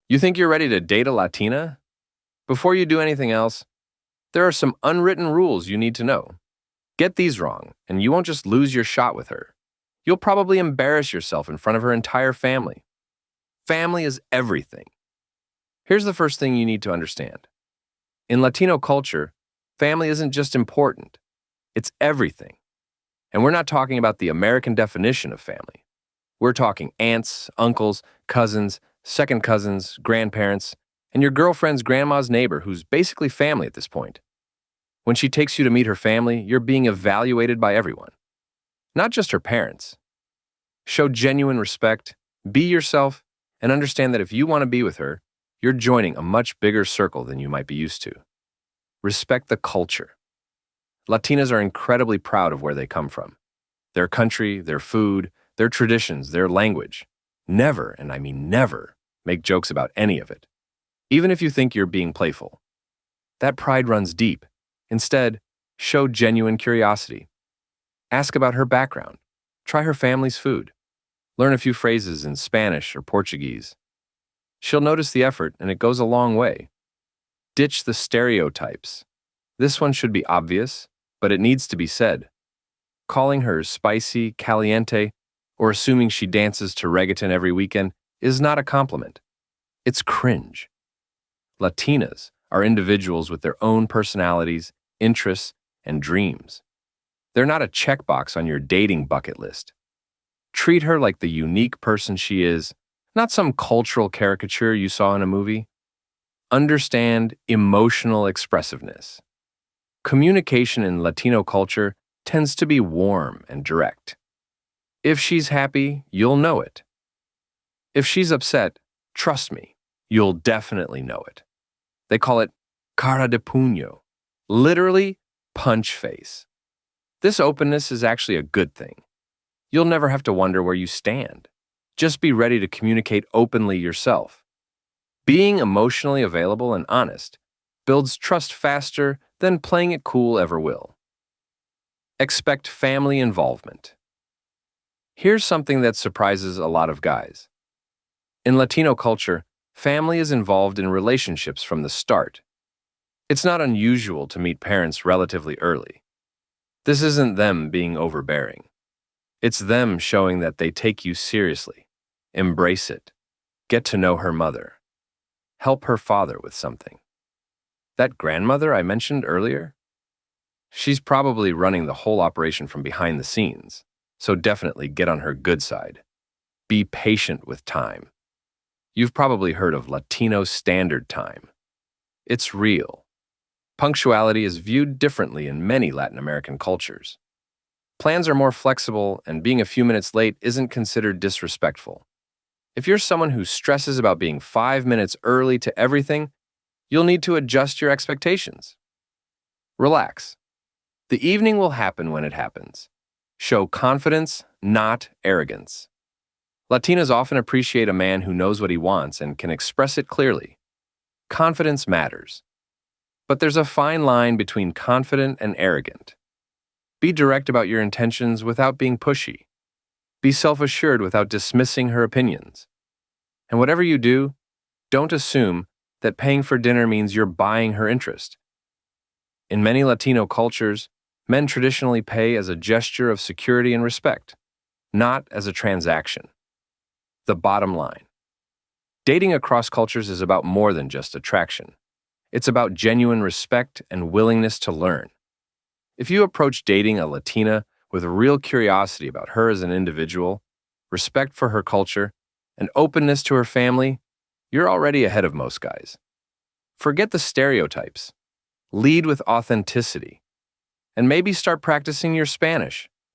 You think you're ready to date a Latina? Before you do anything else, there are some unwritten rules you need to know. Get these wrong, and you won't just lose your shot with her. You'll probably embarrass yourself in front of her entire family. Family is everything. Here's the first thing you need to understand. In Latino culture, family isn't just important, it's everything. And we're not talking about the American definition of family. We're talking aunts, uncles, cousins, second cousins, grandparents, and your girlfriend's grandma's neighbor who's basically family at this point. When she takes you to meet her family, you're being evaluated by everyone, not just her parents. Show genuine respect, be yourself, and understand that if you want to be with her, you're joining a much bigger circle than you might be used to. Respect the culture. Latinas are incredibly proud of where they come from. Their country, their food, their traditions, their language. Never, and I mean never, make jokes about any of it, even if you think you're being playful. That pride runs deep. Instead, show genuine curiosity. Ask about her background. Try her family's food. Learn a few phrases in Spanish or Portuguese. She'll notice the effort, and it goes a long way. Ditch the stereotypes. This one should be obvious, but it needs to be said. Calling her spicy, caliente, or assuming she dances to reggaeton every weekend is not a compliment. It's cringe. Latinas are individuals with their own personalities, interests, and dreams. They're not a checkbox on your dating bucket list. Treat her like the unique person she is, not some cultural caricature you saw in a movie. Understand emotional expressiveness. Communication in Latino culture tends to be warm and direct. If she's happy, you'll know it. If she's upset, trust me, you'll definitely know it. They call it cara de puño, literally punch face. This openness is actually a good thing. You'll never have to wonder where you stand. Just be ready to communicate openly yourself. Being emotionally available and honest builds trust faster than playing it cool ever will. Expect family involvement. Here's something that surprises a lot of guys. In Latino culture, family is involved in relationships from the start. It's not unusual to meet parents relatively early. This isn't them being overbearing. It's them showing that they take you seriously. Embrace it. Get to know her mother. Help her father with something. That grandmother I mentioned earlier? She's probably running the whole operation from behind the scenes, so definitely get on her good side. Be patient with time. You've probably heard of Latino Standard Time. It's real. Punctuality is viewed differently in many Latin American cultures. Plans are more flexible, and being a few minutes late isn't considered disrespectful. If you're someone who stresses about being 5 minutes early to everything, you'll need to adjust your expectations. Relax. The evening will happen when it happens. Show confidence, not arrogance. Latinas often appreciate a man who knows what he wants and can express it clearly. Confidence matters. But there's a fine line between confident and arrogant. Be direct about your intentions without being pushy. Be self-assured without dismissing her opinions. And whatever you do, don't assume that paying for dinner means you're buying her interest. In many Latino cultures, men traditionally pay as a gesture of security and respect, not as a transaction. The bottom line. Dating across cultures is about more than just attraction. It's about genuine respect and willingness to learn. If you approach dating a Latina with real curiosity about her as an individual, respect for her culture, and openness to her family, you're already ahead of most guys. Forget the stereotypes. Lead with authenticity. And maybe start practicing your Spanish.